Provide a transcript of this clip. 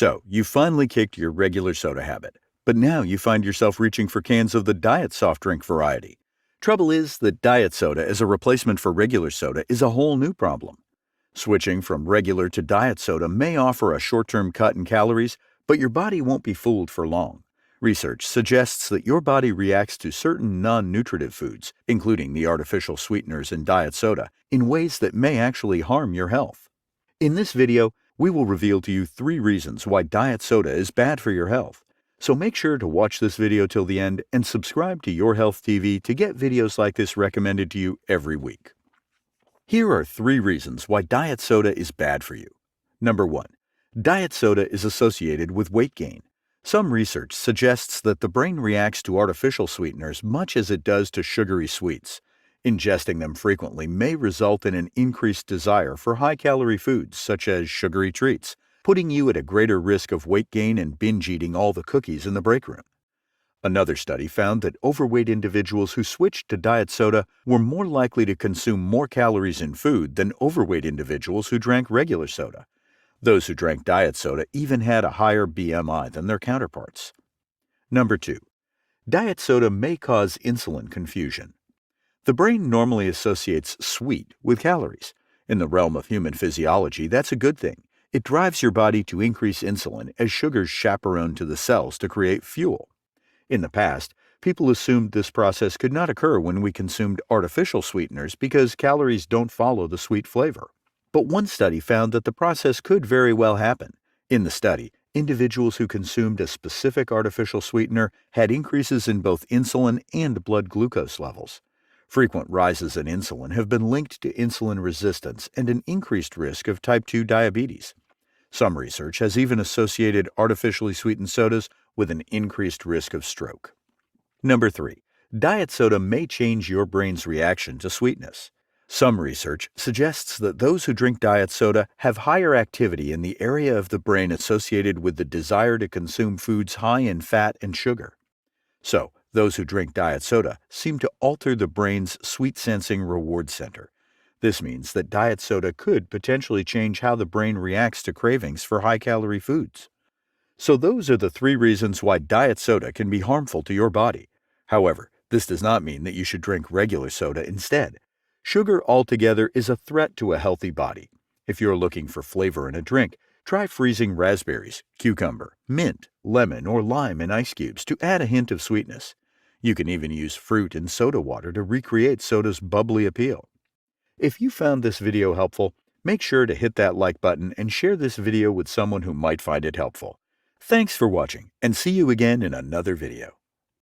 So, you finally kicked your regular soda habit, but now you find yourself reaching for cans of the diet soft drink variety. Trouble is that diet soda as a replacement for regular soda is a whole new problem. Switching from regular to diet soda may offer a short-term cut in calories, but your body won't be fooled for long. Research suggests that your body reacts to certain non-nutritive foods, including the artificial sweeteners in diet soda, in ways that may actually harm your health. In this video, we will reveal to you 3 reasons why diet soda is bad for your health. So make sure to watch this video till the end and subscribe to Your Health TV to get videos like this recommended to you every week. Here are 3 reasons why diet soda is bad for you. Number 1. Diet soda is associated with weight gain. Some research suggests that the brain reacts to artificial sweeteners much as it does to sugary sweets. Ingesting them frequently may result in an increased desire for high-calorie foods such as sugary treats, putting you at a greater risk of weight gain and binge eating all the cookies in the break room. Another study found that overweight individuals who switched to diet soda were more likely to consume more calories in food than overweight individuals who drank regular soda. Those who drank diet soda even had a higher BMI than their counterparts. Number 2. Diet soda may cause insulin confusion. The brain normally associates sweet with calories. In the realm of human physiology, that's a good thing. It drives your body to increase insulin as sugars chaperone to the cells to create fuel. In the past, people assumed this process could not occur when we consumed artificial sweeteners because calories don't follow the sweet flavor. But one study found that the process could very well happen. In the study, individuals who consumed a specific artificial sweetener had increases in both insulin and blood glucose levels. Frequent rises in insulin have been linked to insulin resistance and an increased risk of type 2 diabetes. Some research has even associated artificially sweetened sodas with an increased risk of stroke. Number 3. Diet soda may change your brain's reaction to sweetness. Some research suggests that those who drink diet soda have higher activity in the area of the brain associated with the desire to consume foods high in fat and sugar. So, those who drink diet soda seem to alter the brain's sweet-sensing reward center. This means that diet soda could potentially change how the brain reacts to cravings for high-calorie foods. So those are the 3 reasons why diet soda can be harmful to your body. However, this does not mean that you should drink regular soda instead. Sugar altogether is a threat to a healthy body. If you're looking for flavor in a drink, try freezing raspberries, cucumber, mint, lemon, or lime in ice cubes to add a hint of sweetness. You can even use fruit in soda water to recreate soda's bubbly appeal. If you found this video helpful, make sure to hit that like button and share this video with someone who might find it helpful. Thanks for watching, and see you again in another video.